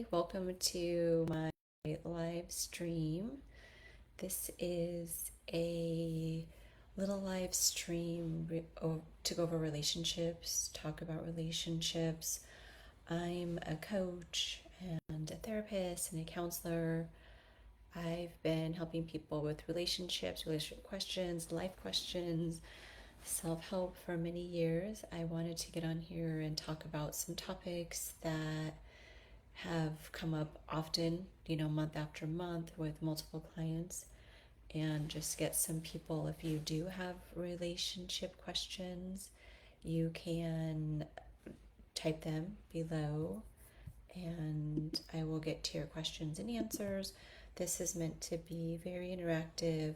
welcome to my live stream. This is a little live stream to go over relationships, talk about relationships. I'm a coach and a therapist and a counselor. I've been helping people with relationships, relationship questions, life questions, self help for many years. I wanted to get on here and talk about some topics that have come up often, month after month with multiple clients, and just get some people. If you do have relationship questions, you can type them below and I will get to your questions and answers. This is meant to be very interactive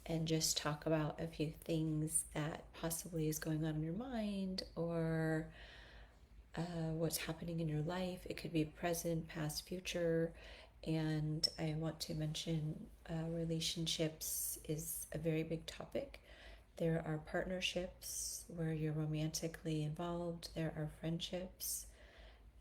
and just talk about a few things that possibly is going on in your mind or what's happening in your life. It could be present, past, future. And I want to mention relationships is a very big topic. There are partnerships where you're romantically involved, there are friendships,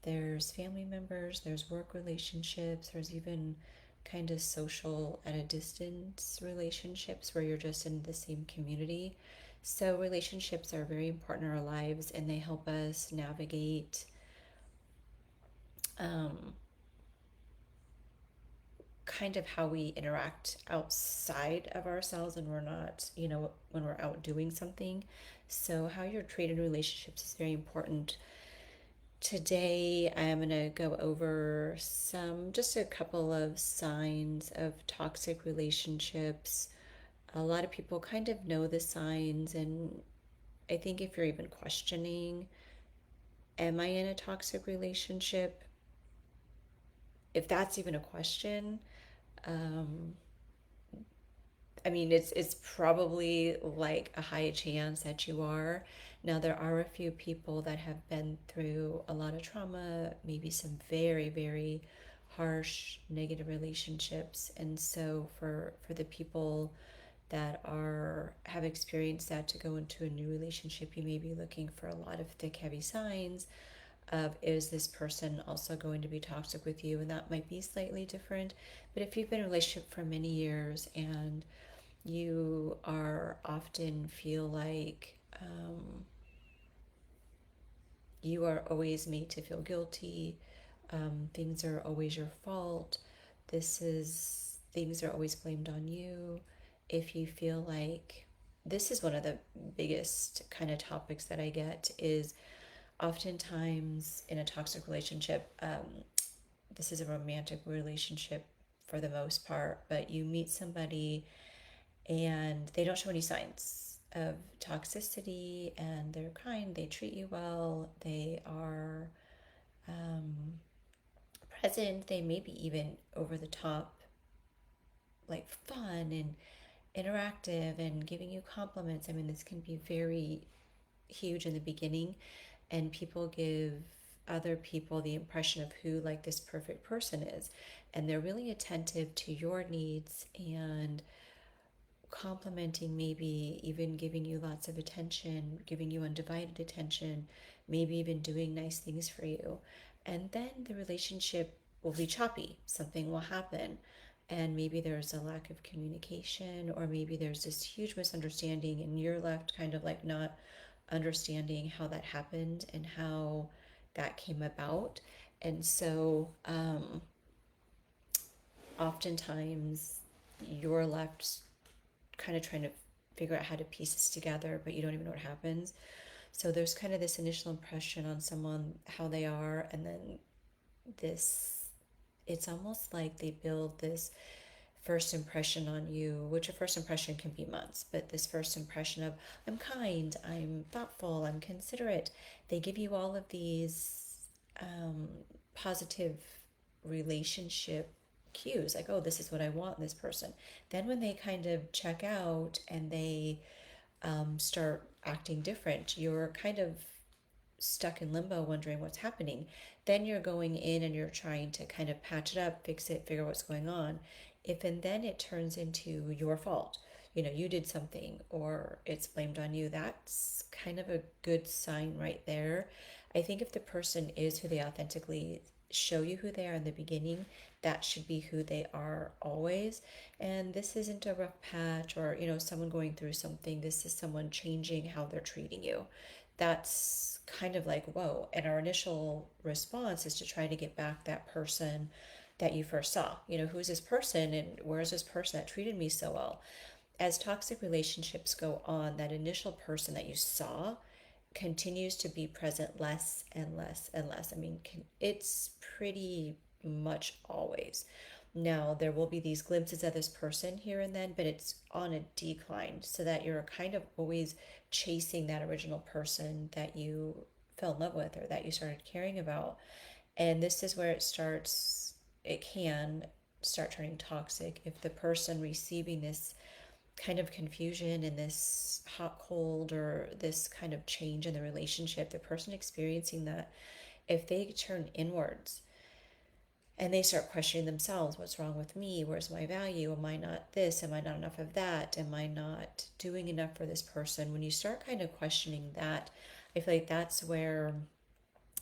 there's family members, there's work relationships, there's even kind of social at a distance relationships where you're just in the same community. So relationships are very important in our lives and they help us navigate um, kind of how we interact outside of ourselves and we're not, when we're out doing something. So how you're treated in relationships is very important. Today, I'm going to go over just a couple of signs of toxic relationships. A lot of people kind of know the signs, and I think if you're even questioning, am I in a toxic relationship? If that's even a question, um, I mean, it's probably like a high chance that you are. Now, there are a few people that have been through a lot of trauma, maybe some very, very harsh negative relationships. And so for the people that are have experienced that to go into a new relationship, you may be looking for a lot of thick, heavy signs of is this person also going to be toxic with you? And that might be slightly different. But if you've been in a relationship for many years and you are often feel like you are always made to feel guilty. Things are always your fault. Things are always blamed on you. If you feel like this is one of the biggest kind of topics that I get is oftentimes in a toxic relationship, this is a romantic relationship for the most part, but you meet somebody and they don't show any signs of toxicity and they're kind, they treat you well, they are present, they may be even over the top, like fun and interactive and giving you compliments. I mean, this can be very huge in the beginning, and people give other people the impression of who like this perfect person is, and they're really attentive to your needs and complimenting, maybe even giving you lots of attention, giving you undivided attention, maybe even doing nice things for you. And then the relationship will be choppy. Something will happen. And maybe there's a lack of communication, or maybe there's this huge misunderstanding, and you're left kind of like not understanding how that happened and how that came about. And so, oftentimes, you're left kind of trying to figure out how to piece this together, but you don't even know what happens. So there's kind of this initial impression on someone, how they are, and then it's almost like they build this first impression on you, which a first impression can be months, but this first impression of I'm kind, I'm thoughtful, I'm considerate. They give you all of these positive relationship cues, like, oh, this is what I want in this person. Then when they kind of check out and they start acting different, you're kind of stuck in limbo wondering what's happening. Then you're going in and you're trying to kind of patch it up, fix it, figure out what's going on. If and then it turns into your fault, you did something or it's blamed on you, that's kind of a good sign right there. I think if the person is who they authentically show you who they are in the beginning, that should be who they are always. And this isn't a rough patch or, someone going through something. This is someone changing how they're treating you. That's kind of like, whoa. And our initial response is to try to get back that person that you first saw. Who's this person and where's this person that treated me so well? As toxic relationships go on, that initial person that you saw continues to be present less and less and less. I mean, it's pretty much always. Now, there will be these glimpses of this person here and then, but it's on a decline so that you're kind of always chasing that original person that you fell in love with or that you started caring about. And this is where it can start turning toxic if the person receiving this kind of confusion and this hot cold or this kind of change in the relationship, the person experiencing that, if they turn inwards and they start questioning themselves, what's wrong with me? Where's my value? Am I not this? Am I not enough of that? Am I not doing enough for this person? When you start kind of questioning that, I feel like that's where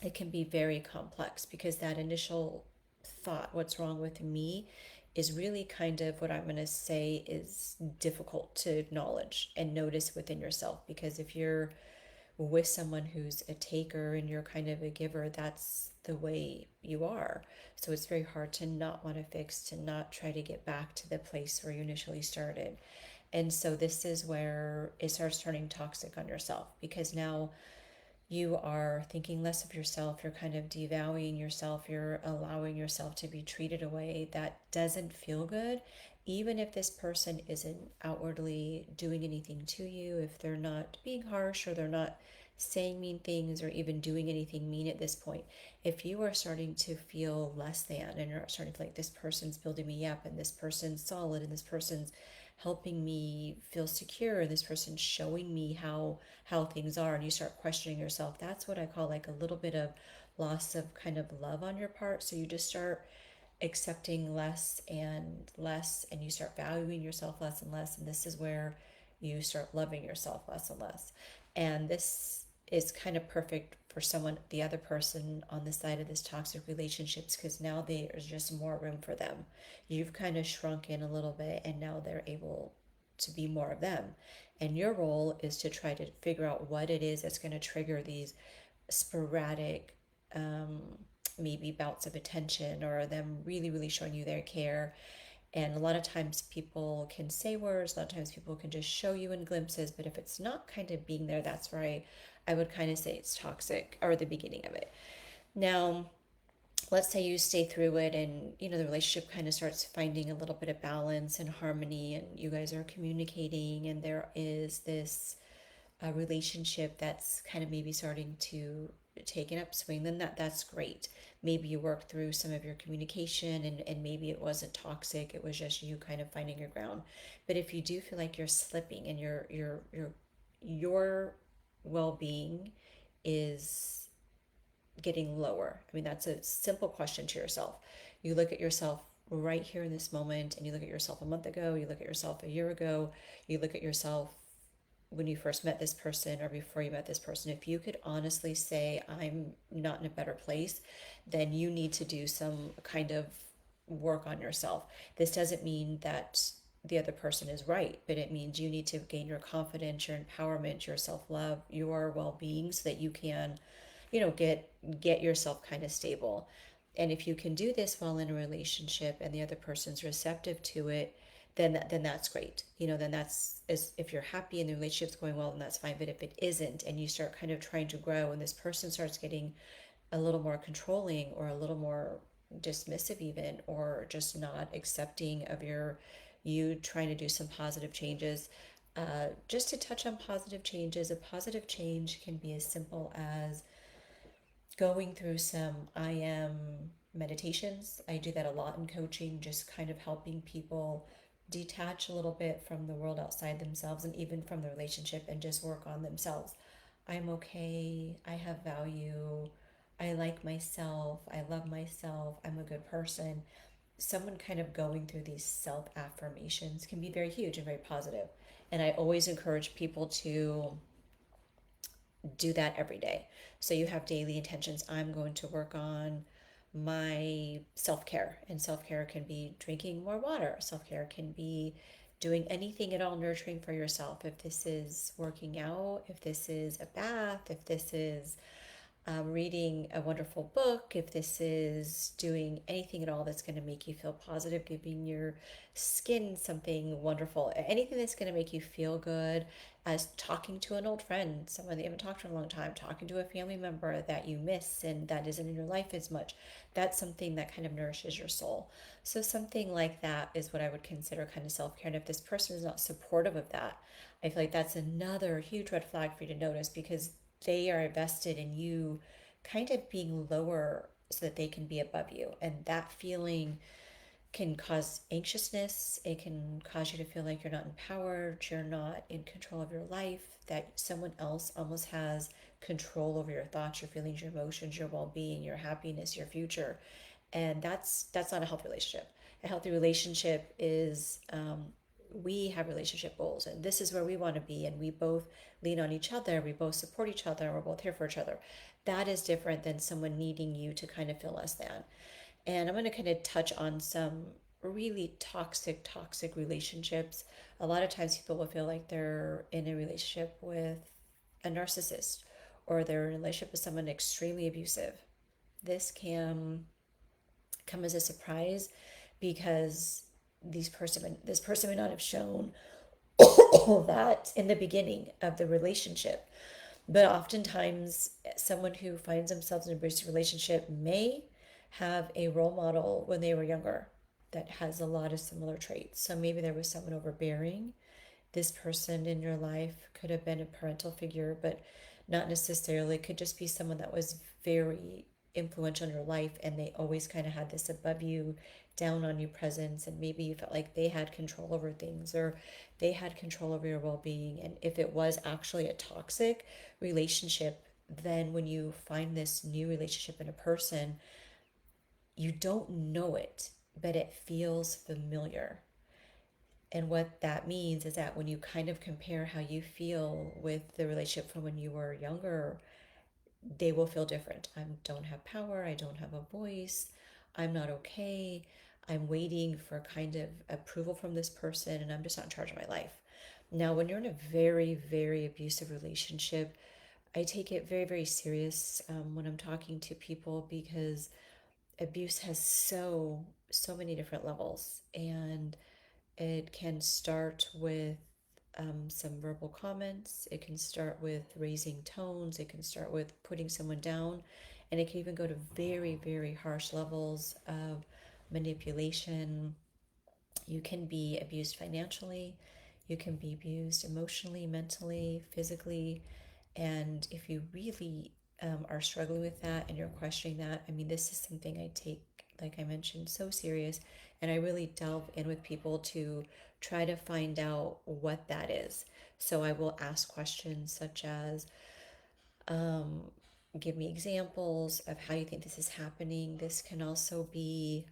it can be very complex because that initial thought, what's wrong with me, is really kind of what I'm going to say is difficult to acknowledge and notice within yourself. Because if you're with someone who's a taker and you're kind of a giver, that's the way you are. So it's very hard to not want to fix, to not try to get back to the place where you initially started. And so this is where it starts turning toxic on yourself because now you are thinking less of yourself, you're kind of devaluing yourself, you're allowing yourself to be treated a way that doesn't feel good, even if this person isn't outwardly doing anything to you, if they're not being harsh or they're not saying mean things or even doing anything mean at this point. If you are starting to feel less than and you're starting to feel like this person's building me up and this person's solid and this person's helping me feel secure and this person's showing me how things are, and you start questioning yourself, that's what I call like a little bit of loss of kind of love on your part. So you just start accepting less and less and you start valuing yourself less and less, and this is where you start loving yourself less and less. And this is kind of perfect for someone, the other person on the side of this toxic relationships, because now there's just more room for them. You've kind of shrunk in a little bit and now they're able to be more of them. And your role is to try to figure out what it is that's going to trigger these sporadic, um, maybe bouts of attention or them really, really showing you their care. And a lot of times people can say words, a lot of times people can just show you in glimpses, but if it's not kind of being there, that's where I would kind of say it's toxic or the beginning of it. Now, let's say you stay through it and the relationship kind of starts finding a little bit of balance and harmony and you guys are communicating and there is this relationship that's kind of maybe starting to take an upswing, then that's great. Maybe you work through some of your communication and maybe it wasn't toxic, it was just you kind of finding your ground. But if you do feel like you're slipping and your well-being is getting lower, I mean, that's a simple question to yourself. You look at yourself right here in this moment and you look at yourself a month ago, you look at yourself a year ago, you look at yourself when you first met this person or before you met this person. If you could honestly say, I'm not in a better place, then you need to do some kind of work on yourself. This doesn't mean that the other person is right, but it means you need to gain your confidence, your empowerment, your self-love, your well-being so that you can, get yourself kind of stable. And if you can do this while in a relationship and the other person's receptive to it, then that's great. Then that's, is if you're happy and the relationship's going well, then that's fine. But if it isn't and you start kind of trying to grow and this person starts getting a little more controlling or a little more dismissive even, or just not accepting of you trying to do some positive changes. Just to touch on positive changes, a positive change can be as simple as going through some I am meditations. I do that a lot in coaching, just kind of helping people detach a little bit from the world outside themselves and even from the relationship and just work on themselves. I'm okay. I have value. I like myself. I love myself. I'm a good person. Someone kind of going through these self affirmations can be very huge and very positive. And I always encourage people to do that every day. So you have daily intentions. I'm going to work on my self-care. And self-care can be drinking more water. Self-care can be doing anything at all nurturing for yourself. If this is working out, if this is a bath, if this is reading a wonderful book, if this is doing anything at all that's going to make you feel positive, giving your skin something wonderful, anything that's going to make you feel good, as talking to an old friend, someone that you haven't talked to in a long time, talking to a family member that you miss and that isn't in your life as much, that's something that kind of nourishes your soul. So, something like that is what I would consider kind of self care. And if this person is not supportive of that, I feel like that's another huge red flag for you to notice because they are invested in you kind of being lower so that they can be above you. And that feeling can cause anxiousness. It can cause you to feel like you're not empowered, you're not in control of your life, that someone else almost has control over your thoughts, your feelings, your emotions, your well-being, your happiness, your future. And that's not a healthy relationship. A healthy relationship is we have relationship goals and this is where we want to be, and we both lean on each other, we both support each other, and we're both here for each other. That is different than someone needing you to kind of feel less than. And I'm going to kind of touch on some really toxic relationships. A lot of times people will feel like they're in a relationship with a narcissist, or they're in a relationship with someone extremely abusive. This can come as a surprise because this person may not have shown that in the beginning of the relationship. But oftentimes, someone who finds themselves in an abusive relationship may have a role model when they were younger that has a lot of similar traits. So maybe there was someone overbearing. This person in your life could have been a parental figure, but not necessarily. It could just be someone that was very influential in your life, and they always kind of had this above you, down on you presence, and maybe you felt like they had control over things, or they had control over your well-being. And if it was actually a toxic relationship, then when you find this new relationship in a person, you don't know it, but it feels familiar. And what that means is that when you kind of compare how you feel with the relationship from when you were younger, they will feel different. I don't have power. I don't have a voice. I'm not okay. I'm waiting for kind of approval from this person, and I'm just not in charge of my life. Now, when you're in a very abusive relationship, I take it very serious when I'm talking to people, because abuse has so many different levels, and it can start with some verbal comments. It can start with raising tones. It can start with putting someone down. And it can even go to very harsh levels of manipulation. You can be abused financially. You can be abused emotionally, mentally, physically. And if you really are struggling with that and you're questioning that, I mean, this is something I take, like I mentioned, so serious. And I really delve in with people to try to find out what that is. So I will ask questions such as, um, give me examples of how you think this is happening. This can also be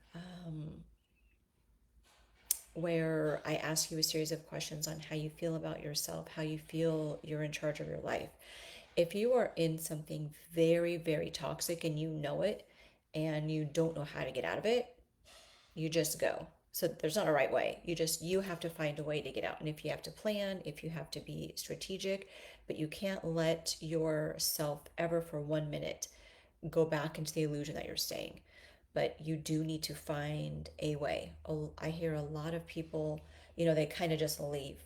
where I ask you a series of questions on how you feel about yourself, how you feel you're in charge of your life. If you are in something very toxic and you know it and you don't know how to get out of it, you just go. So there's not a right way. You have to find a way to get out. And if you have to plan, if you have to be strategic, but you can't let yourself ever for 1 minute go back into the illusion that you're staying. But you do need to find a way. I hear a lot of people, they kind of just leave,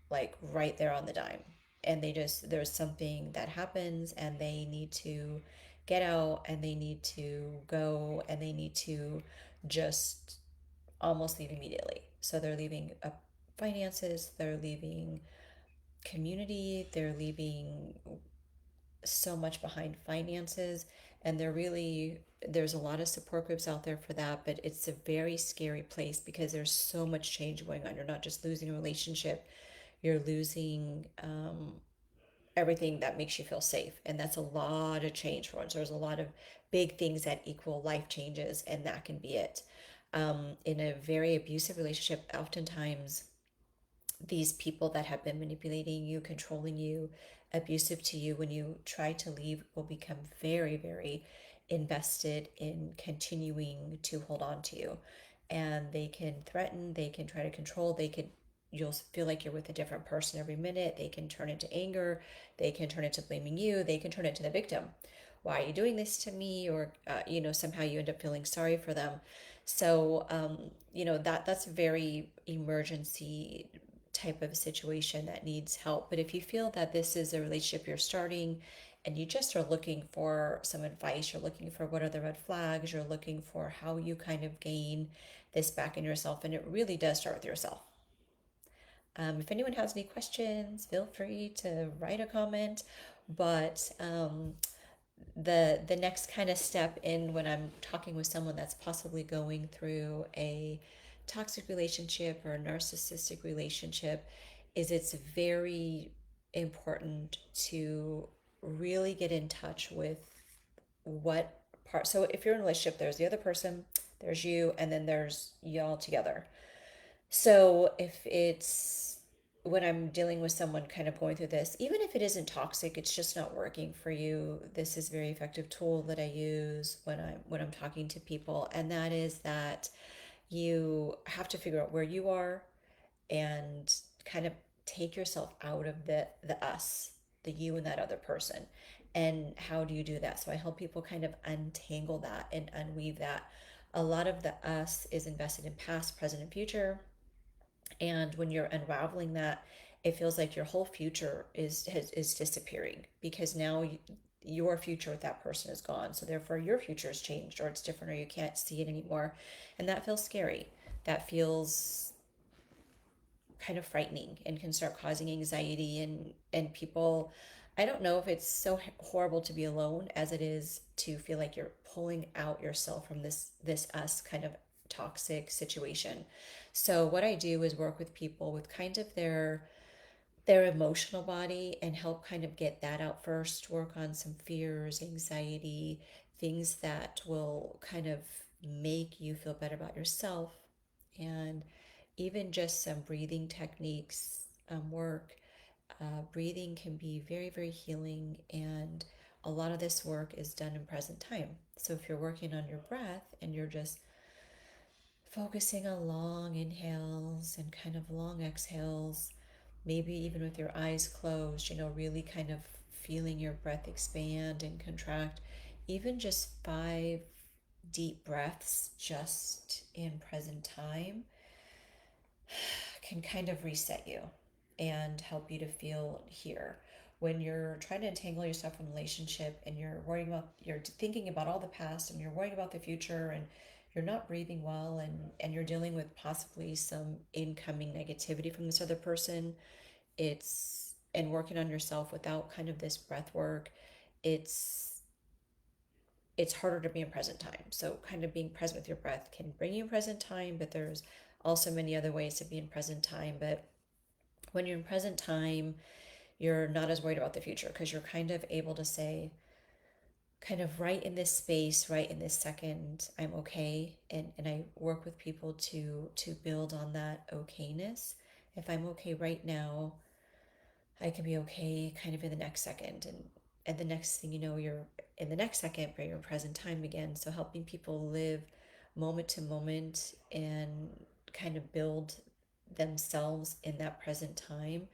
like right there on the dime. And there's something that happens and they need to get out, and they need to go, and they need to just almost leave immediately. So they're leaving finances, they're leaving community, they're leaving so much behind finances, and there's a lot of support groups out there for that, but it's a very scary place because there's so much change going on. You're not just losing a relationship, you're losing everything that makes you feel safe, and that's a lot of change for one. So there's a lot of big things that equal life changes, and that can be it. In a very abusive relationship, oftentimes these people that have been manipulating you, controlling you, abusive to you, when you try to leave, will become very, very invested in continuing to hold on to you. And they can threaten, they can try to control, you'll feel like you're with a different person every minute. They can turn into anger, they can turn into blaming you, they can turn into the victim. Why are you doing this to me? Or, somehow you end up feeling sorry for them. So, that's a very emergency type of situation that needs help. But if you feel that this is a relationship you're starting and you just are looking for some advice, you're looking for what are the red flags, you're looking for how you kind of gain this back in yourself, and it really does start with yourself. If anyone has any questions, feel free to write a comment. But the next kind of step in when I'm talking with someone that's possibly going through a toxic relationship or a narcissistic relationship is it's very important to really get in touch with what part. So if you're in a relationship, there's the other person, there's you, and then there's y'all together. So if it's when I'm dealing with someone kind of going through this, even if it isn't toxic, it's just not working for you. This is a very effective tool that I use when I'm talking to people, and that is that you have to figure out where you are and kind of take yourself out of the us, the you and that other person. And how do you do that? So I help people kind of untangle that and unweave that. A lot of the us is invested in past, present, and future, and when you're unraveling that, it feels like your whole future is disappearing, because now your future with that person is gone. So therefore your future has changed, or it's different, or you can't see it anymore. And that feels scary. That feels kind of frightening and can start causing anxiety, and people, I don't know if it's so horrible to be alone as it is to feel like you're pulling out yourself from this us kind of toxic situation. So what I do is work with people with kind of their emotional body and help kind of get that out first, work on some fears, anxiety, things that will kind of make you feel better about yourself, and even just some breathing techniques work. Breathing can be very, very healing, and a lot of this work is done in present time. So if you're working on your breath and you're just focusing on long inhales and kind of long exhales, maybe even with your eyes closed, really kind of feeling your breath expand and contract, even just 5 deep breaths just in present time can kind of reset you and help you to feel here. When you're trying to entangle yourself in a relationship and you're thinking about all the past and you're worrying about the future, and you're not breathing well, and you're dealing with possibly some incoming negativity from this other person, and working on yourself without kind of this breath work, it's it's harder to be in present time. So kind of being present with your breath can bring you in present time, but there's also many other ways to be in present time. But when you're in present time, you're not as worried about the future, because you're kind of able to say, kind of right in this space, right in this second, I'm okay. And I work with people to build on that okayness. If I'm okay right now, I can be okay kind of in the next second. And the next thing you know, you're in the next second, but you're in present time again. So helping people live moment to moment and kind of build themselves in that present time.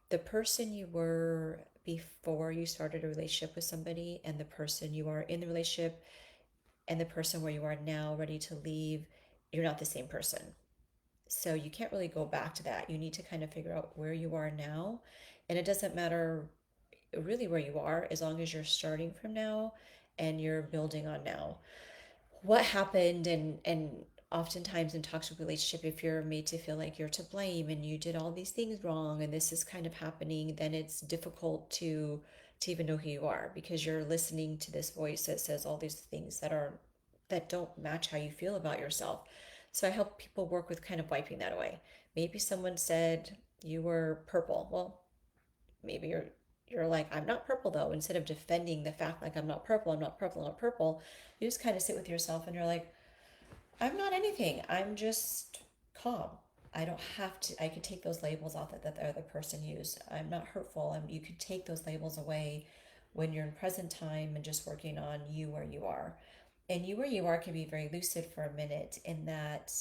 The person you were before you started a relationship with somebody, and the person you are in the relationship, and the person where you are now ready to leave, you're not the same person. So you can't really go back to that. You need to kind of figure out where you are now. And it doesn't matter really where you are, as long as you're starting from now and you're building on now. What happened, and oftentimes in toxic relationship, if you're made to feel like you're to blame and you did all these things wrong and this is kind of happening, then it's difficult to even know who you are, because you're listening to this voice that says all these things that don't match how you feel about yourself. So I help people work with kind of wiping that away. Maybe someone said you were purple. Well, maybe you're like, I'm not purple though. Instead of defending the fact like, I'm not purple, I'm not purple, I'm not purple, you just kind of sit with yourself and you're like, I'm not anything. I'm just calm. I don't have to, I could take those labels off that the other person used. I'm not hurtful. You could take those labels away when you're in present time and just working on you where you are. And you where you are can be very lucid for a minute in that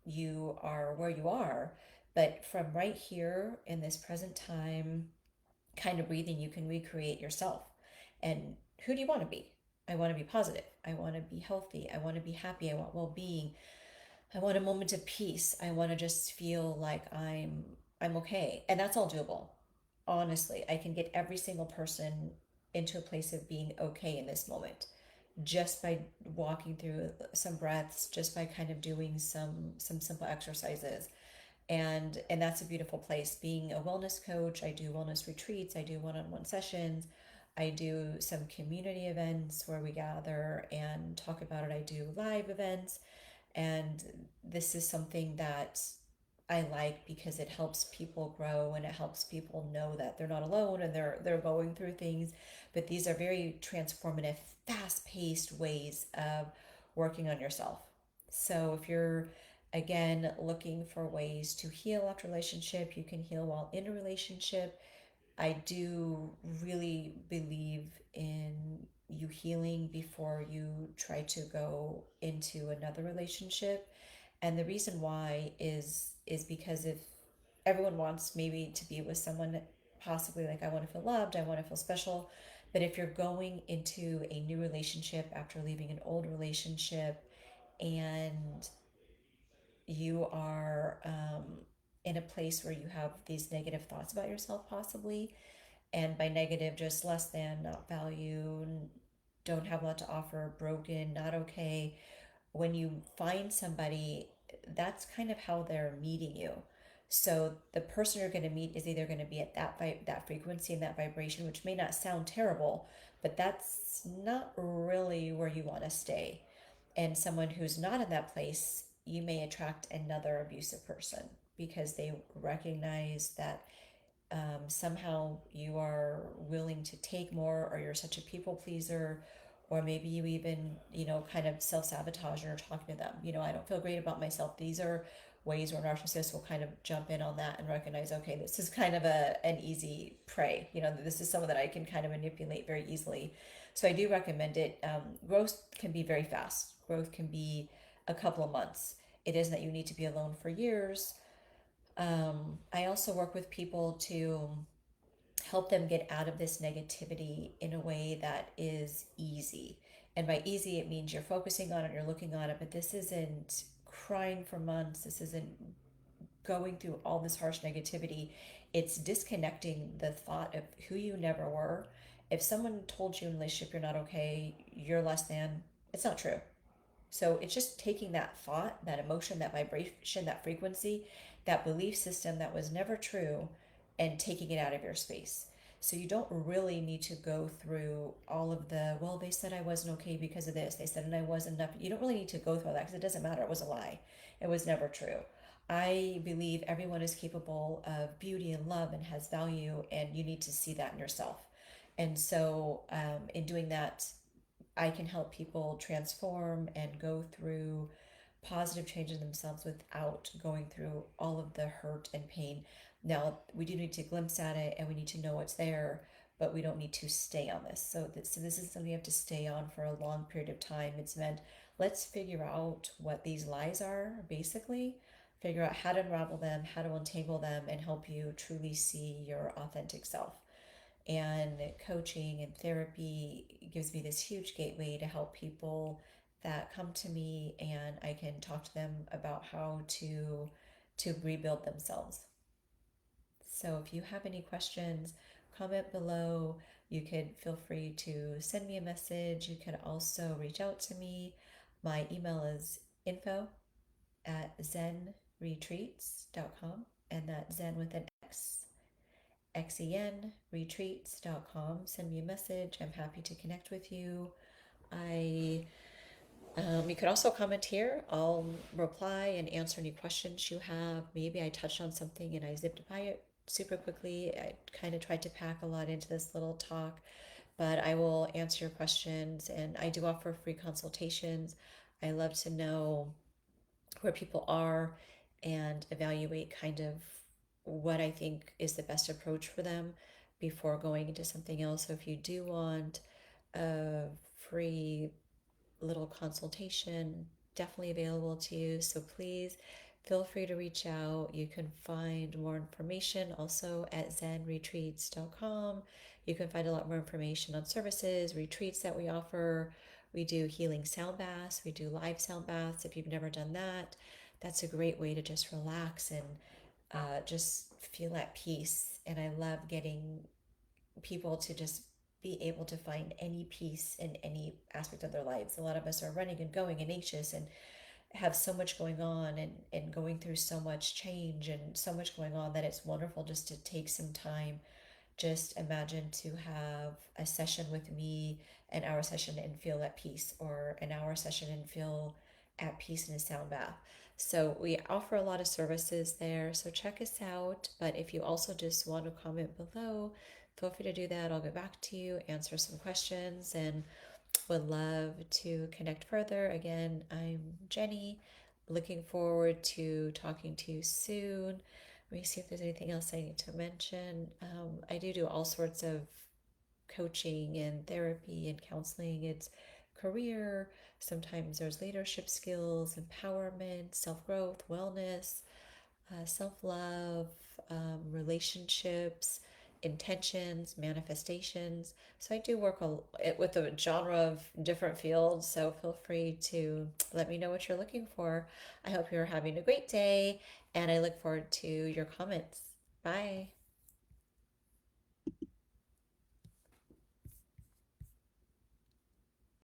you are where you are. But from right here in this present time, kind of breathing, you can recreate yourself. And who do you want to be? I want to be positive. I want to be healthy. I want to be happy. I want well being. I want a moment of peace. I want to just feel like I'm okay. And that's all doable. Honestly, I can get every single person into a place of being okay in this moment just by walking through some breaths, just by kind of doing some simple exercises. And that's a beautiful place. Being a wellness coach, I do wellness retreats, I do one-on-one sessions, I do some community events where we gather and talk about it. I do live events, and this is something that I like because it helps people grow and it helps people know that they're not alone and they're going through things. But these are very transformative, fast-paced ways of working on yourself. So if you're again looking for ways to heal after a relationship, you can heal while in a relationship. I do really believe in you healing before you try to go into another relationship. And the reason why is because if everyone wants maybe to be with someone, possibly like I want to feel loved, I want to feel special, but if you're going into a new relationship after leaving an old relationship and you are in a place where you have these negative thoughts about yourself, possibly, and by negative, just less than, not value, don't have a lot to offer, broken, not okay. When you find somebody, that's kind of how they're meeting you. So the person you're going to meet is either going to be at that frequency and that vibration, which may not sound terrible, but that's not really where you want to stay. And someone who's not in that place, you may attract another abusive person because they recognize that somehow you are willing to take more, or you're such a people pleaser, or maybe you even, kind of self sabotage or talking to them. I don't feel great about myself. These are ways where narcissists will kind of jump in on that and recognize, okay, this is kind of an easy prey. This is someone that I can kind of manipulate very easily. So I do recommend it. Growth can be very fast. Growth can be a couple of months. It isn't that you need to be alone for years. I also work with people to help them get out of this negativity in a way that is easy. And by easy, it means you're focusing on it, you're looking on it, but this isn't crying for months. This isn't going through all this harsh negativity. It's disconnecting the thought of who you never were. If someone told you in a relationship you're not okay, you're less than, it's not true. So it's just taking that thought, that emotion, that vibration, that frequency, that belief system that was never true, and taking it out of your space. So you don't really need to go through all of the, well, they said I wasn't okay because of this. They said and I wasn't enough. You don't really need to go through all that because it doesn't matter. It was a lie. It was never true. I believe everyone is capable of beauty and love and has value, and you need to see that in yourself. And so, in doing that, I can help people transform and go through positive changes in themselves without going through all of the hurt and pain. Now, we do need to glimpse at it and we need to know what's there, but we don't need to stay on this. So this is something you have to stay on for a long period of time. It's meant, let's figure out what these lies are, basically, figure out how to unravel them, how to untangle them, and help you truly see your authentic self. And coaching and therapy gives me this huge gateway to help people that come to me, and I can talk to them about how to rebuild themselves. So if you have any questions, comment below. You could feel free to send me a message. You can also reach out to me. My email is info@zenretreats.com, and that's Zen with an X. xenretreats.com. Send me a message. I'm happy to connect with you. You could also comment here. I'll reply and answer any questions you have. Maybe I touched on something and I zipped by it super quickly. I kind of tried to pack a lot into this little talk, but I will answer your questions, and I do offer free consultations. I love to know where people are and evaluate kind of what I think is the best approach for them before going into something else. So if you do want a free little consultation, definitely available to you. So please feel free to reach out. You can find more information also at zenretreats.com. You can find a lot more information on services, retreats that we offer. We do healing sound baths, we do live sound baths. If you've never done that, that's a great way to just relax and just feel at peace. And I love getting people to just be able to find any peace in any aspect of their lives. A lot of us are running and going and anxious and have so much going on and going through so much change and so much going on that it's wonderful just to take some time. Just imagine to have a session with me, an hour session, and feel at peace, or an hour session and feel at peace in a sound bath. So we offer a lot of services there. So check us out. But if you also just want to comment below, feel free to do that. I'll get back to you, answer some questions, and would love to connect further. Again, I'm Jenny. Looking forward to talking to you soon. Let me see if there's anything else I need to mention. I do all sorts of coaching and therapy and counseling. It's career. Sometimes there's leadership skills, empowerment, self growth, wellness, self love, relationships, intentions, manifestations. So I do work with a genre of different fields. So feel free to let me know what you're looking for. I hope you're having a great day, and I look forward to your comments. Bye.